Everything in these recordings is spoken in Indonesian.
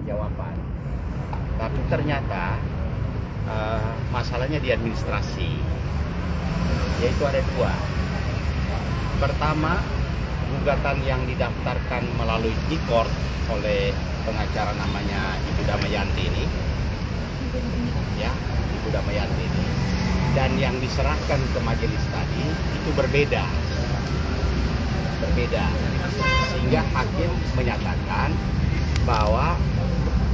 jawaban. Tapi ternyata masalahnya di administrasi, yaitu ada dua. Pertama, gugatan yang didaftarkan melalui e-court oleh pengacara namanya Ibu Damayanti ini, ya, Ibu Damayanti ini, dan yang diserahkan ke majelis tadi itu berbeda, sehingga hakim menyatakan bahwa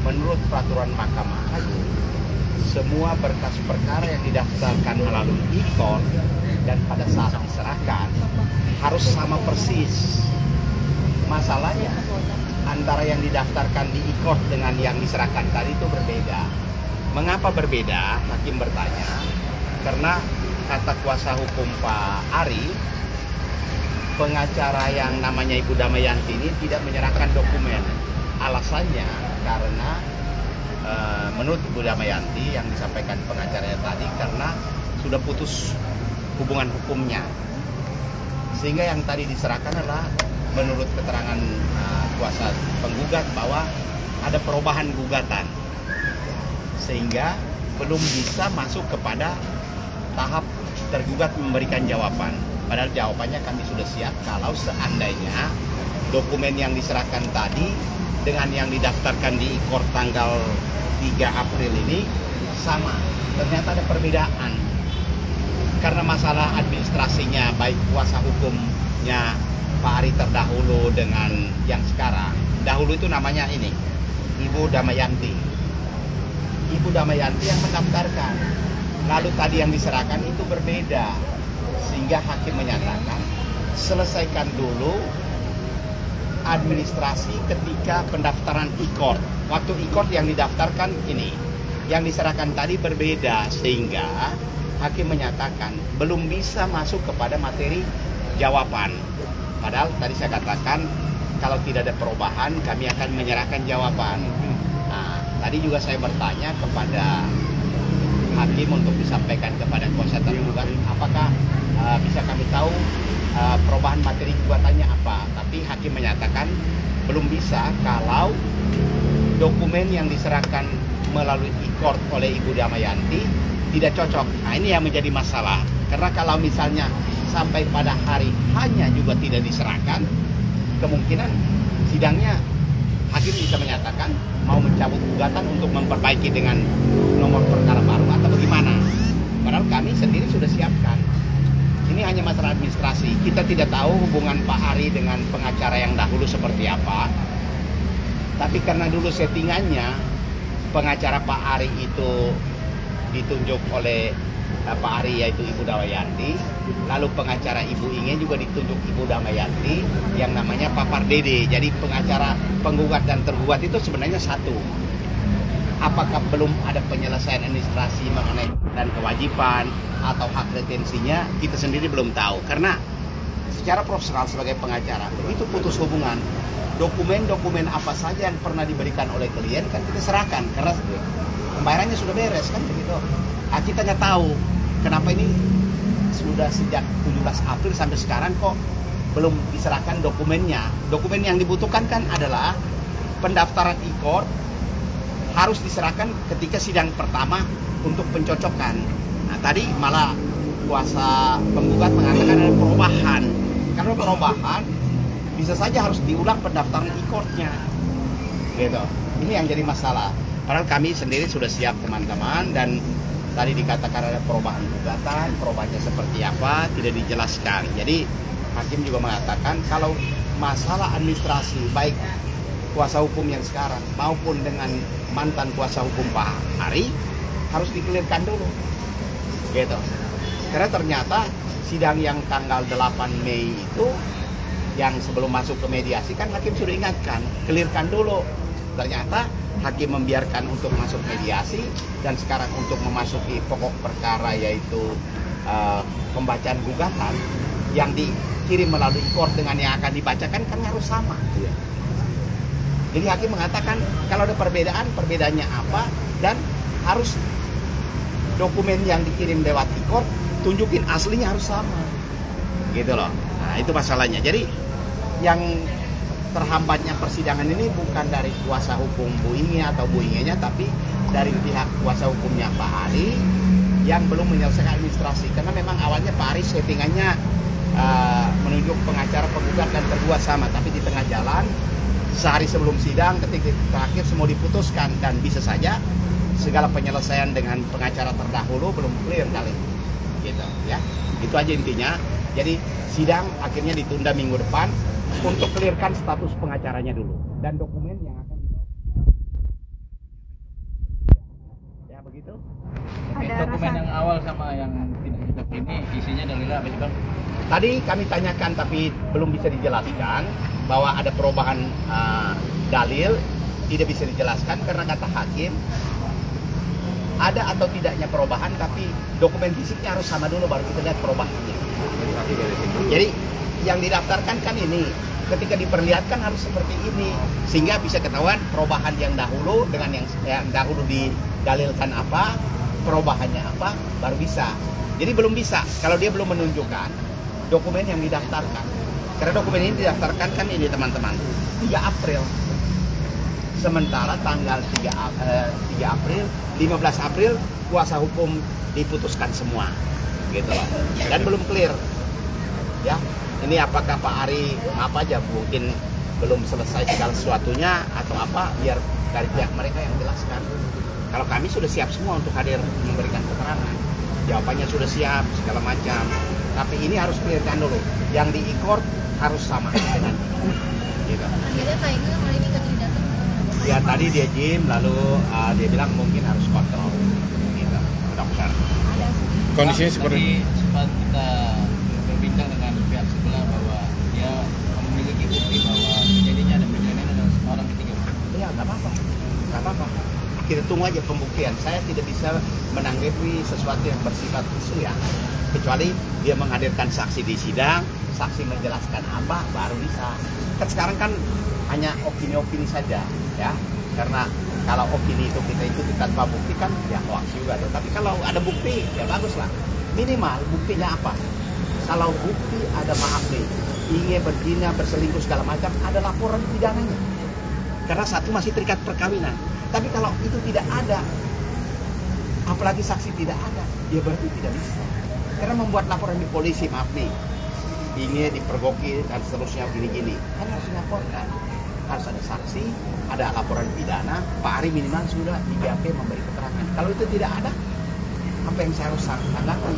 menurut peraturan Mahkamah Agung, semua berkas perkara yang didaftarkan melalui e-court dan pada saat diserahkan harus sama persis. Masalahnya antara yang didaftarkan di e-court dengan yang diserahkan tadi itu berbeda. Mengapa berbeda? Hakim bertanya. Karena kata kuasa hukum Pak Ari, pengacara yang namanya Ibu Damayanti ini tidak menyerahkan dokumen. Alasannya karena menurut Ibu Damayanti yang disampaikan pengacaranya tadi, karena sudah putus hubungan hukumnya. Sehingga yang tadi diserahkan adalah menurut keterangan kuasa penggugat bahwa ada perubahan gugatan, sehingga belum bisa masuk kepada tahap tergugat memberikan jawaban. Padahal jawabannya kami sudah siap kalau seandainya dokumen yang diserahkan tadi dengan yang didaftarkan di e-court tanggal 3 April ini sama. Ternyata ada perbedaan. Karena masalah administrasinya, baik kuasa hukumnya Pak Ari terdahulu dengan yang sekarang. Dahulu itu namanya ini, Ibu Damayanti. Ibu Damayanti yang mendaftarkan. Lalu tadi yang diserahkan itu berbeda. Sehingga hakim menyatakan, selesaikan dulu administrasi ketika pendaftaran e-court. Waktu e-court yang didaftarkan ini, yang diserahkan tadi berbeda, sehingga hakim menyatakan belum bisa masuk kepada materi jawaban. Padahal tadi saya katakan kalau tidak ada perubahan kami akan menyerahkan jawaban. Nah, tadi juga saya bertanya kepada hakim untuk disampaikan kepada kuasa tergugat, apakah bisa kami tahu perubahan materi gugatannya apa. Tapi hakim menyatakan belum bisa kalau dokumen yang diserahkan melalui e-court oleh Ibu Damayanti tidak cocok. Nah, ini yang menjadi masalah. Karena kalau misalnya sampai pada hari hanya juga tidak diserahkan, kemungkinan sidangnya hakim bisa menyatakan mau mencabut gugatan untuk memperbaiki dengan nomor perkara baru atau bagaimana. Padahal kami sendiri sudah siapkan. Ini hanya masalah administrasi. Kita tidak tahu hubungan Pak Ari dengan pengacara yang dahulu seperti apa. Tapi karena dulu settingannya pengacara Pak Ari itu ditunjuk oleh Pak Ari, yaitu Ibu Damayanti. Lalu pengacara Ibu Inge juga ditunjuk Ibu Damayanti yang namanya Pak Pardede. Jadi pengacara penggugat dan tergugat itu sebenarnya satu. Apakah belum ada penyelesaian administrasi mengenai dan kewajiban atau hak retensinya, kita sendiri belum tahu. Karena secara profesional sebagai pengacara, begitu putus hubungan, dokumen-dokumen apa saja yang pernah diberikan oleh klien kan kita serahkan. Karena pembayarannya sudah beres kan begitu. Nah, kita nggak tahu kenapa ini sudah sejak 17 April sampai sekarang kok belum diserahkan dokumennya. Dokumen yang dibutuhkan kan adalah pendaftaran e-court harus diserahkan ketika sidang pertama untuk pencocokan. Nah, tadi malah kuasa penggugat mengatakan ada perubahan. Karena perubahan bisa saja harus diulang pendaftaran e-courtnya. Gitu. Ini yang jadi masalah. Padahal kami sendiri sudah siap teman-teman, dan tadi dikatakan ada perubahan gugatan, perubahannya seperti apa tidak dijelaskan. Jadi hakim juga mengatakan kalau masalah administrasi baik kuasa hukum yang sekarang maupun dengan mantan kuasa hukum Pak Ari harus dikelirkan dulu. Gitu. Karena ternyata sidang yang tanggal 8 Mei itu yang sebelum masuk ke mediasi kan hakim sudah ingatkan, kelirkan dulu. Ternyata hakim membiarkan untuk masuk mediasi, dan sekarang untuk memasuki pokok perkara yaitu pembacaan gugatan yang dikirim melalui court dengan yang akan dibacakan kan harus sama. Jadi hakim mengatakan kalau ada perbedaan, perbedaannya apa, dan harus dokumen yang dikirim lewat e-court tunjukin aslinya harus sama. Gitu loh. Nah, itu masalahnya. Jadi yang terhambatnya persidangan ini bukan dari kuasa hukum Bu Inge atau Bu Inge-nya, tapi dari pihak kuasa hukumnya Pak Ari yang belum menyelesaikan administrasi. Karena memang awalnya Pak Ari settingannya menunjuk pengacara, penggugat dan tergugat sama, tapi di tengah jalan sehari sebelum sidang detik terakhir semua diputuskan, dan bisa saja segala penyelesaian dengan pengacara terdahulu belum clear kali, gitu ya. Itu aja intinya. Jadi sidang akhirnya ditunda minggu depan untuk clearkan status pengacaranya dulu dan dokumen yang akan dibawa. Ya begitu. Dokumen yang awal sama yang tidak cocok ini isinya dalilnya apa sih Bang? Tadi kami tanyakan tapi belum bisa dijelaskan bahwa ada perubahan dalil, tidak bisa dijelaskan karena kata hakim ada atau tidaknya perubahan, tapi dokumen fisiknya harus sama dulu baru kita lihat perubahannya. Jadi yang didaftarkan kan ini, ketika diperlihatkan harus seperti ini sehingga bisa ketahuan perubahan yang dahulu dengan yang dahulu didalilkan apa, perubahannya apa, baru bisa. Jadi belum bisa kalau dia belum menunjukkan dokumen yang didaftarkan. Karena dokumen ini didaftarkan kan ini teman-teman 3 April. Sementara tanggal 3 April, 15 April kuasa hukum diputuskan semua. Gitu loh. Dan belum clear. Ya. Ini apakah Pak Ari apa aja mungkin belum selesai segala sesuatunya atau apa, biar dari pihak mereka yang jelaskan. Kalau kami sudah siap semua untuk hadir memberikan keterangan. Jawabannya sudah siap segala macam. Tapi ini harus clearkan dulu. Yang di e-court harus sama dengan gitu. Akhirnya Pak Inge kali ini kan datang. Ya tadi dia gym, lalu dia bilang mungkin harus kontrol. Gitu. Dokter. Kondisinya seperti sempat kita berbincang dengan pihak sebelah bahwa dia memiliki bukti bahwa kejadiannya ada perjalanan dengan seorang ketiga. Ya nggak apa-apa, nggak apa-apa. Kita tunggu aja pembuktian. Saya tidak bisa menanggapi sesuatu yang bersifat isu ya, kecuali dia menghadirkan saksi di sidang, saksi menjelaskan apa, baru bisa. Kan sekarang kan hanya opini-opini saja, ya. Karena kalau opini itu kita ikuti tanpa bukti kan ya hoax juga. Tapi kalau ada bukti ya bagus lah. Minimal buktinya apa? Kalau bukti ada, maaf nih, Inge berzina, berselingkuh segala macam, ada laporan pidananya. Karena satu masih terikat perkawinan. Tapi kalau itu tidak ada, apalagi saksi tidak ada, ya berarti tidak bisa. Karena membuat laporan di polisi, maaf nih, Inge dipergoki dan seterusnya gini-gini, kan harus dilaporkan. Harus ada saksi, ada laporan pidana, Pak Ari minimal sudah di BAP memberi keterangan. Kalau itu tidak ada, apa yang saya harus tanggapi?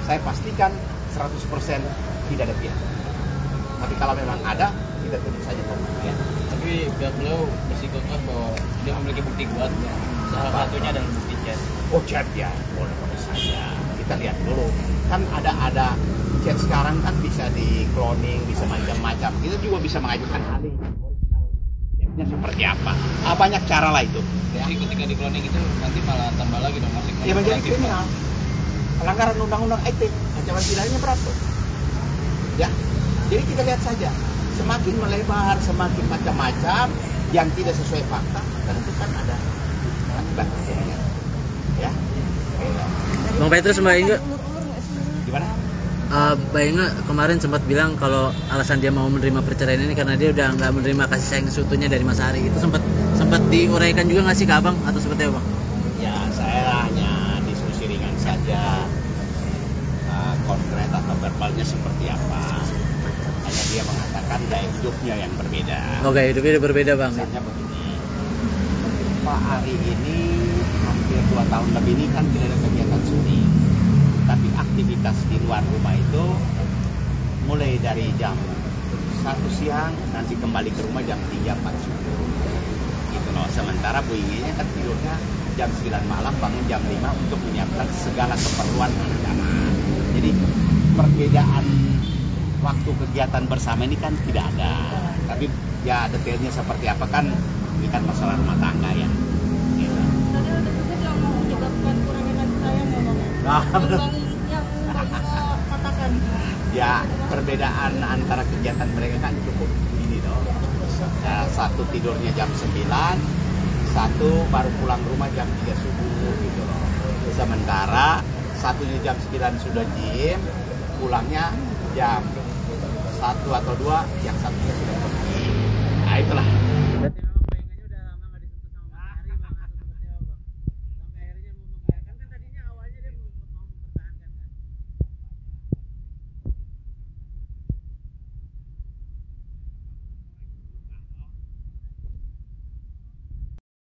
Saya pastikan 100% tidak ada pihak. Tapi kalau memang ada, kita tunggu saja pembuktian. Tapi pihak beliau bersikukuh bahwa dia memiliki bukti kuat, salah satunya adalah bukti chat. Oh chat ya, boleh saja. Kita lihat dulu. Kan ada chat sekarang kan bisa di cloning, bisa macam-macam. Kita juga bisa mengajukan alih. Chatnya seperti apa? Banyak cara lah itu. Jadi ketika di cloning itu nanti malah tambah lagi dong masih. Ya menjadi kriminal. Pelanggaran undang-undang etik, ancaman pidananya berat tuh. Ya, jadi kita lihat saja. Semakin melebar, semakin macam-macam yang tidak sesuai fakta, tentu kan ada akibatnya. Ya. Bang Petrus, Mbak Inge, Gimana? Mbak Inge kemarin sempat bilang kalau alasan dia mau menerima perceraian ini karena dia udah nggak menerima kasih sayang seutuhnya dari Mas Ari. Itu sempat diuraikan juga nggak sih ke Abang atau seperti apa, Bang? Ya, saya hanya diskusi ringan saja. Konkret atau verbalnya seperti apa? Hanya dia mengatakan gaya hidupnya yang berbeda. Oke, hidupnya berbeda, Bang. Misalnya begini, Pak Ari ini hampir 2 tahun lebih ini kan tidak ada kegiatan studi, tapi aktivitas di luar rumah itu mulai dari jam 1 siang, nanti kembali ke rumah jam 3, 4 subuh gitu loh. Sementara Bu Inge kan tidurnya jam 9 malam, bangun jam 5 untuk menyiapkan segala keperluan anak-anak. Jadi perbedaan waktu kegiatan bersama ini kan tidak ada. Tapi ya detailnya seperti apa kan, ini kan masalah rumah tangga ya. Gitu. Tadi ada juga yang mau menyebabkan kurangnya kasih sayang ya Bang. Yang katakan. Ya perbedaan antara kegiatan mereka kan cukup ini dong. Ya, satu tidurnya jam 9, satu baru pulang rumah jam 3 subuh gitu loh. Sementara satunya jam 9 sudah gym, pulangnya jam satu atau dua, yang satunya sudah pergi. Nah itulah